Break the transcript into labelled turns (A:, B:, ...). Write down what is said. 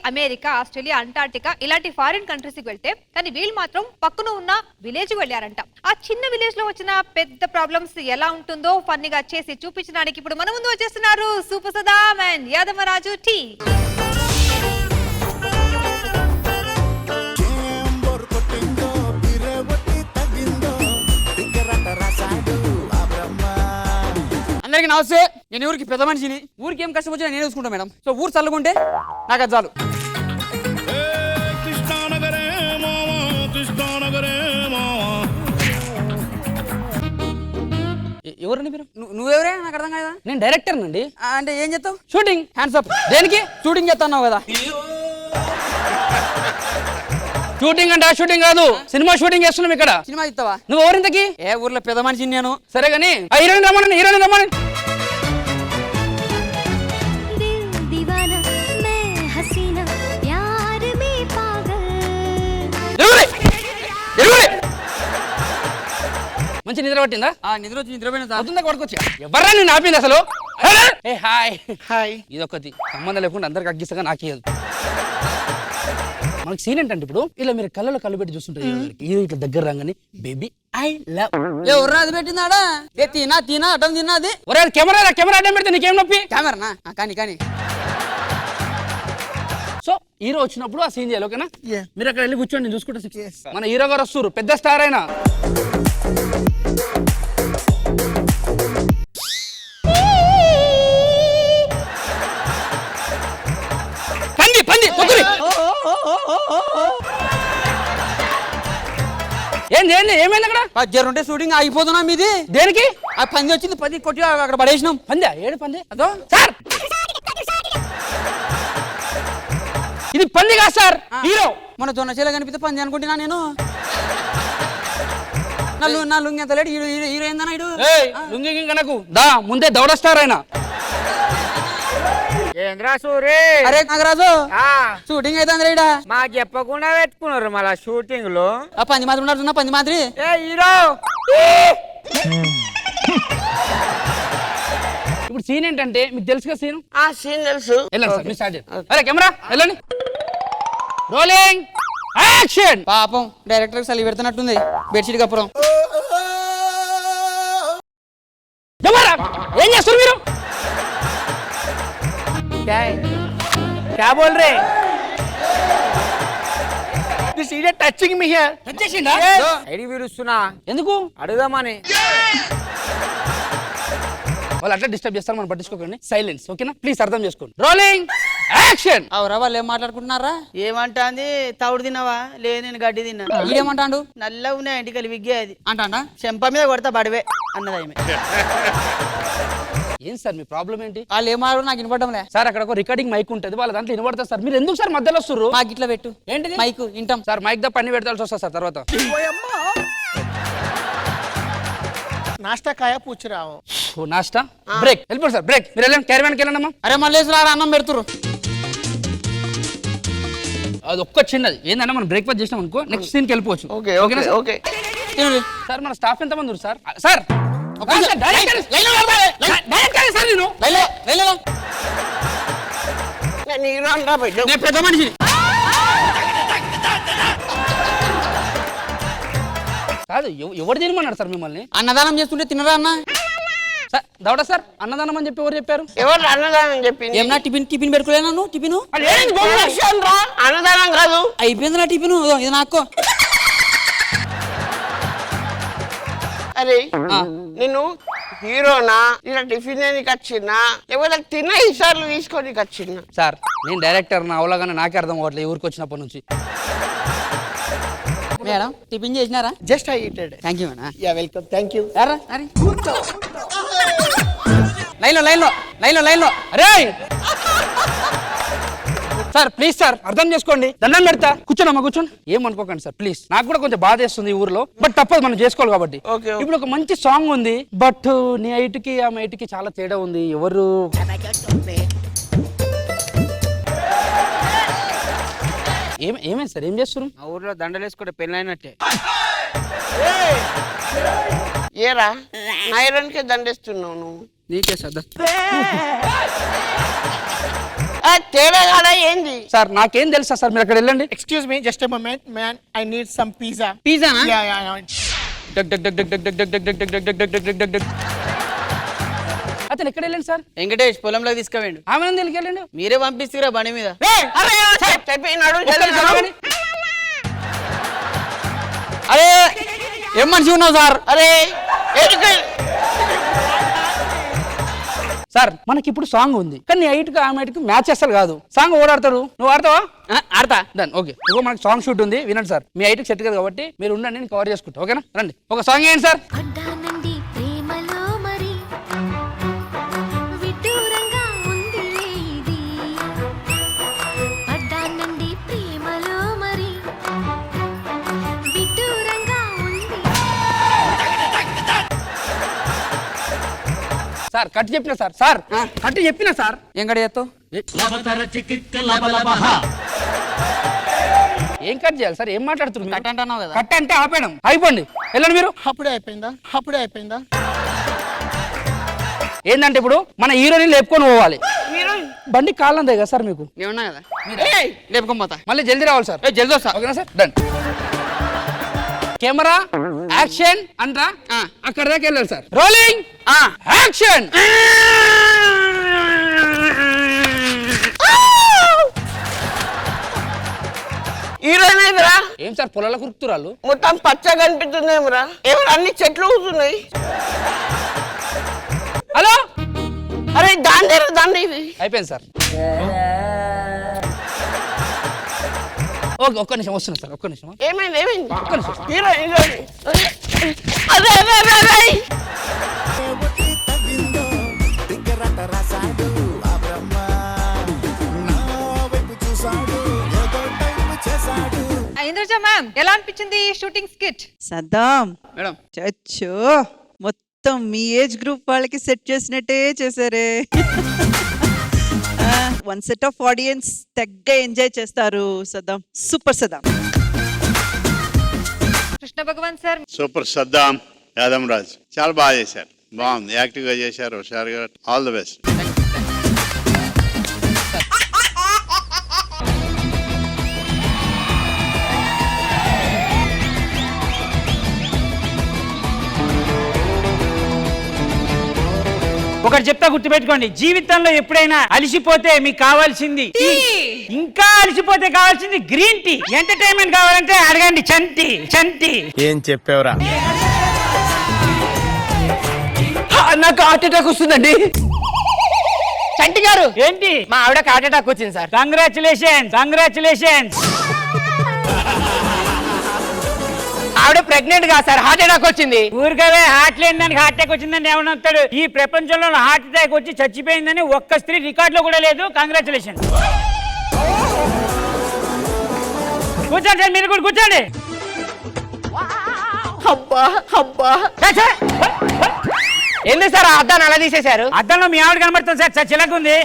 A: America, Australia, Antarctica ఇలాంటి foreign countries కి వెళ్తే కానీ వీళ్ళు మాత్రం పక్కన ఉన్న విలేజ్ వెళ్ళారంట. ఆ చిన్న విలేజ్ లో వచ్చిన పెద్ద ప్రాబ్లమ్స్ ఎలా ఉంటుందో ఫన్నీగా చేసి చూపించడానికి ఇప్పుడు మన ముందు వచ్చేస్తున్నారు సూపర్ సదాం అండ్ యాదమరాజు టీ.
B: అందరికి నమస్తే. నేను ఊరికి పెద్ద మనిషిని. ఊరికి ఏం కష్టం వచ్చినా నేను చూసుకుంటా మేడం. సో ఊరు చల్లుకుంటే నాకు అది చాలు. ఎవరండి మీరు? నువ్వెవరే? నాకు అర్థం కాదా. నేను డైరెక్టర్ నండి. అంటే ఏం చేస్తావు? షూటింగ్. Hands up. దేనికి? షూటింగ్ చేస్తున్నావు కదా. షూటింగ్ అంటే షూటింగ్ కాదు, సినిమా షూటింగ్ చేస్తున్నాం ఇక్కడ. సినిమా ఇస్తావా? నువ్వు ఎవరింతకి? ఏ ఊర్లో పెద్ద మనిషిని నేను. సరే గానీ హీరోయిన్ రమ్మని. హీరోయిన్ రమ్మని. మంచి నిద్ర పట్టిందా? నిద్ర వచ్చి నిద్రపోయిన అవుతుందా కొడుకొచ్చి ఎవరా నేను ఆపింది అసలు? Hi hi. ఇదొకటి సంబంధం లేకుండా అందరికి అగ్గిస్తగా నాకేయదు. మనకి సీన్ ఏంటంటే ఇప్పుడు ఇలా మీరు కళ్ళలో కళ్ళు పెట్టి చూస్తుంటారు. హీరో ఇట్లా దగ్గర రాగానే బేబీ ఐ లవ్. ఎవరు అది పెట్టిందాడా? ఏ తినా అడ్డం తిన్నా. అది ఒరే కెమెరా అడ్డం పెడితే నీకేం నొప్పి? కెమెరానా? కానీ సో హీరో వచ్చినప్పుడు ఆ సీన్ చేయాలి. ఓకేనా? మీరు అక్కడ వెళ్ళి కూర్చోండి, నేను చూసుకుంటా. మన హీరో గారు వస్తారు, పెద్ద స్టార్ అయినా. ఏంది ఏమైంది అక్కడ? 10 ఉంటే షూటింగ్ ఆగిపోతున్నా మీది. దేనికి? ఆ పంది వచ్చింది, 10 కొట్టి అక్కడ పడేసినాం. పంది? ఏడు పంది? అదో సార్, ఇది పంది కాదు సార్, హీరో. మన జొన్నచేల కనిపిస్తే పంది అనుకుంటున్నా నేను. నా లుంగి ఎంత లేడు. హీరో ఏందన్నా ఇడు? లుంగి కనకు దా, ముందే దౌడ స్టార్ అయినా. అరే నాగరాజు, షూటింగ్ అయితే రేడా
C: మాకు చెప్పకుండా పెట్టుకున్నారు మళ్ళా షూటింగ్ లో.
B: ఆ పంది మాదిరి ఉన్నారు. పంది మాదిరి
C: హీరో.
B: ఇప్పుడు సీన్ ఏంటంటే మీకు తెలుసుగా సీన్?
C: సీన్ తెలుసు.
B: వెళ్ళండి సార్. అరే కెమెరా వెళ్ళండి. Rolling action. పాపం డైరెక్టర్ సలి పెడుతున్నట్టుంది బెడ్షీట్ కప్పురం. ఏం చేస్తారు మీరు?
C: क्या बोल रहे? This idiot touching me here.
B: Touch చేసిండా?
C: ఐడి విరుస్తున్నా.
B: ఎందుకు?
C: అడుగుదామని.
B: వాళ్ళు అట్లా డిస్టర్బ్ చేస్తారు, మనం పట్టించుకోకండి. సైలెన్స్. ఓకేనా? ప్లీజ్ అర్థం చేసుకోండి. Rolling action. అవరా వాళ్ళు ఏం మాట్లాడుకుంటున్నారా?
D: ఏమంటాంది? తౌడు తిన్నావా? లేదు నేను గడ్డి తిన్నా.
B: ఈడేమంటాడు?
D: నల్ల ఉన్నాయి ఇంటికి విగ్గే అది
B: అంటాడా?
D: చెంప మీద కొడతా బడివే అన్నదామె.
B: ఏం సార్ మీ ప్రాబ్లం ఏంటి? వాళ్ళు ఏమాడు నాకు వినపడడంలే సార్. అక్కడ ఒక రికార్డింగ్ మైక్ ఉంటుంది, వాళ్ళ దాంట్లో వినపడతారు సార్. మీరు ఎందుకు సార్ మధ్యలో వస్తారు? మాకు ఇట్లా పెట్టు. ఏంటి మైక్? వింటాం సార్. మైక్ దా పని పెడతాల్సి వస్తా సార్ తర్వాత.
C: नाश्ता खाया पूछ रहा हूँ.
B: नाश्ता ब्रेक వెళ్ళిపోండి సార్. బ్రేక్. మీరు వెళ్ళండి, క్యారవాన్కి వెళ్ళండి అమ్మా. అరే మళ్ళీ అన్నం పెడుతురు. అది ఒక్క చిన్నది ఏందన్నా, మనం బ్రేక్ఫాస్ట్ చేసినాం అనుకో, నెక్స్ట్ సీన్కి వెళ్ళిపోవచ్చు.
C: ఓకే
B: సార్ మన స్టాఫ్ ఎంత మంది సార్? సార్ పెద్ద మనిషి కాదు. ఎవరు తినమన్నాడు సార్ మిమ్మల్ని? అన్నదానం చేస్తుంటే తినరా అన్న? దౌడ సార్ అన్నదానం అని చెప్పి ఎవరు చెప్పారు?
C: ఎవరు అన్నదానం చెప్పింది?
B: ఏమన్నా టిఫిన్ పెట్టుకోలేనా నువ్వు? టిఫిన్
C: అన్నదానం కాదు.
B: అయిపోయింది నా టిఫిన్. ఇది నాకు.
C: అరే నేను హీరోనా? ఇలా టిఫిన్ నీకు వచ్చినా లేకపోతే తిన్న ఈసార్లు తీసుకొని వచ్చినా?
B: సార్ నేను డైరెక్టర్ నా అవలాగానే నాకే అర్థం అవ్వట్లేదు ఊరికి వచ్చినప్పటి నుంచి. మేడం టిఫిన్ చేసినారా?
C: Just I eated.
B: Thank you madam.
C: Yeah welcome. Thank you.
B: లైన్లో అరే సార్ ప్లీజ్ సార్ అర్థం చేసుకోండి, దండం పెడతా. కూర్చోనమ్మా కూర్చోండి. ఏమనుకోకండి సార్ ప్లీజ్. నాకు కూడా కొంచెం బాధ వేస్తుంది ఈ ఊర్లో, బట్ తప్పదు మనం చేసుకోవాలి కాబట్టి. ఇప్పుడు ఒక మంచి సాంగ్ ఉంది, బట్ నీ హైట్కి ఆ హైట్కి చాలా తేడా ఉంది. ఎవరు ఏమైంది సార్? ఏం చేస్తున్నారు?
C: మా ఊర్లో దండలేసుకుంటే పెళ్ళైనట్టే. ఏరా ఐరన్కే దండేస్తున్నావు నువ్వు?
B: నీకే సదా
C: తేడా కాదా ఏంది?
B: సార్ నాకేం తెలుసా సార్, మీరు అక్కడ వెళ్ళండి.
E: Excuse me, just a moment, man. I need some pizza.
D: పిజ్జానా?
E: Yeah.
B: డగ్ డగ్ డగ్ డగ్ డగ్ డగ్ డగ్ డగ్ డగ్ డగ్ డగ్ డగ్ డగ్ డగ్. అతను ఎక్కడ వెళ్ళండి సార్?
D: వెంకటేష్ పొలంలోకి తీసుకుపోయిండు.
B: ఆమె ఎందుకు వెళ్ళండి?
D: మీరే పంపిస్తురా బండి మీద.
C: అరే ఏం మనిషి ఉన్నావు సార్? అరే
B: సార్ మనకి ఇప్పుడు సాంగ్ ఉంది, కానీ హైట్ కి ఆమె కి మ్యాచ్ అసలు కాదు. సాంగ్ ఓడాడతాడు, నువ్వు ఆడతావా?
C: ఆడతా.
B: Done, okay. ఇగో మనకి సాంగ్ షూట్ ఉంది, వినండి సార్. మీ హైట్ కి సెట్ కాదు కాబట్టి మీరు ఉండండి, నేను కవర్ చేసుకుంటా. ఓకేనా? రండి, ఒక సాంగ్ ఏంటి సార్?
F: అడ్డానండి ప్రేమలో మరి విడ్డూరంగా ఉందిలే ఇది. అడ్డానండి ప్రేమలో మరి విడ్డూరంగా ఉంది.
B: సార్ కట్ చెప్పిన సార్, సార్ కట్ చెప్పిన సార్.
C: ఏం కడ చేస్తావు?
B: ఏం కట్ చేయాలి సార్? ఏం మాట్లాడుతున్నారు?
C: కట్ అంటున్నావు కదా.
B: కట్ అంటే ఆపేయడం. అయిపోండి, వెళ్ళండి మీరు.
E: అప్పుడే అయిపోయిందా?
B: ఏంటంటే ఇప్పుడు మన హీరోని లేపుకొని పోవాలి. బండి కాళ్ళందే కదా సార్ మీకు?
C: ఏమన్నా కదా లేపుకోపోతా.
B: మళ్ళీ జల్దీ రావాలి సార్.
C: జల్దీ వస్తా.
B: ఓకేనా సార్? డన్. కెమెరా యాక్షన్ అంటా అక్కడ దాకా వెళ్ళాలి సార్. Rolling action.
C: హీరోయిన్ అయితరా?
B: ఏం సార్ పొలాల కురుకుతురాలు?
C: మొత్తం పచ్చగా కనిపిస్తుంది ఏమరా? ఏమరా అన్ని చెట్లు కూర్చున్నాయి.
B: హలో,
C: అరే దాండి ఇది
B: అయిపోయింది సార్. ఓకే, ఒక్క నిమిషం వస్తున్నా సార్, ఒక్క నిమిషం.
C: ఏమైంది
B: ఒక్క నిమిషం.
C: హీరోయిన్ అదే
A: ఇంద్రజ మ్యామ్, ఎలా అనిపించింది షూటింగ్ స్కిట్?
G: సద్దాం
C: మేడం.
G: చచ్చో, మొత్తం మీ ఏజ్ గ్రూప్ వాళ్ళకి సెట్ చేసినట్టే చేశారే. వన్ సెట్ ఆఫ్ ఆడియన్స్ తెగ్గ ఎంజాయ్ చేస్తారు. Saddam super. Saddam
A: Krishna Bhagavan sir,
H: super. Saddam Yadam Raj చాలా బాగా చేశారు, బాగుంది, యాక్టివ్ గా చేశారు, హుషారుగా. All the best.
I: ఒకటి చెప్తా, గుర్తుపెట్టుకోండి, జీవితంలో ఎప్పుడైనా అలిసిపోతే మీకు కావాల్సింది ఇంకా అలిసిపోతే కావాల్సింది గ్రీన్ టీ. ఎంటర్టైన్మెంట్ కావాలంటే అడగండి చంటి.
E: ఏం చెప్పావురా?
C: నాకు హార్ట్ అటాక్ వస్తుందండి. చంటి గారు,
I: ఏంటి?
C: మా ఆవిడకి హార్ట్ అటాక్ వచ్చింది సార్.
I: కంగ్రాచులేషన్స్.
C: ఆవిడ ప్రెగ్నెంట్ గా సార్, హార్ట్ అటాక్ వచ్చింది.
I: ఊరికవే హార్ట్ లేని దానికి హార్ట్ అటాక్ వచ్చిందని ఏమన్నా వస్తాడు? ఈ ప్రపంచంలో హార్ట్ అటాక్ వచ్చి చచ్చిపోయిందని ఒక్క స్త్రీ రికార్డ్ లో కూడా లేదు. కంగ్రాచులేషన్. కూర్చోండి సార్, మీరు కూడా కూర్చోండి.
C: అబ్బా ఏంది సార్ అద్దాన్ని అలా తీసేశారు?
I: అద్దంలో మీ ఆవిడ కనబడుతుంది సార్, చిలకుంది.